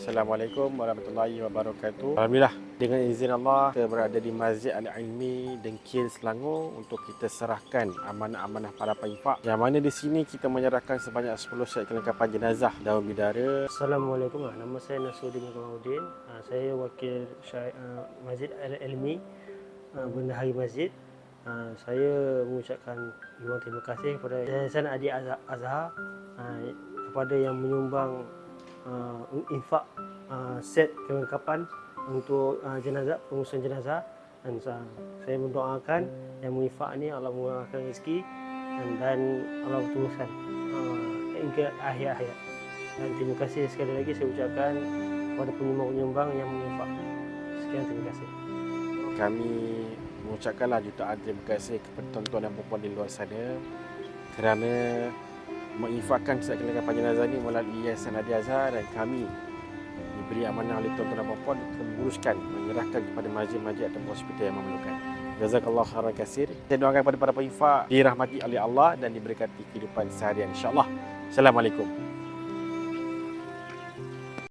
Assalamualaikum warahmatullahi wabarakatuh. Alhamdulillah, dengan izin Allah, kita berada di Masjid Al-Ilmi Dengkil, Selangor untuk kita serahkan amanah-amanah para infak. Yang mana di sini kita menyerahkan sebanyak 10 set kelengkapan jenazah daun bidara. Assalamualaikum, nama saya Nasruddin Kamaluddin. Saya wakil Masjid Al-Ilmi, Bendahari Masjid. Saya mengucapkan ribuan terima kasih kepada Yayasan Adik Azhar kepada yang menyumbang infak set kelengkapan untuk jenazah, pengurusan jenazah. Dan saya mendoakan yang menginfak ni Allah murahkan rezeki dan Allah teruskan hingga akhir hayat. Dan terima kasih sekali lagi saya ucapkan kepada penyumbang-penyumbang yang menginfak. Sekian, terima kasih. Kami mengucapkanlah jutaan terima kasih kepada tuan-tuan dan puan-puan di luar sana kerana menginfakkan set kelengkapan jenazah ini melalui Yayasan Adik Azhar, dan kami diberi amanah oleh tuan-tuan dan puan-puan untuk menguruskan, menyerahkan kepada masjid-masjid atau hospital yang memerlukan. Jazakallah khairan katsir. Saya doakan kepada para penginfak dirahmati oleh Allah dan diberkati kehidupan seharian insya-Allah. Assalamualaikum.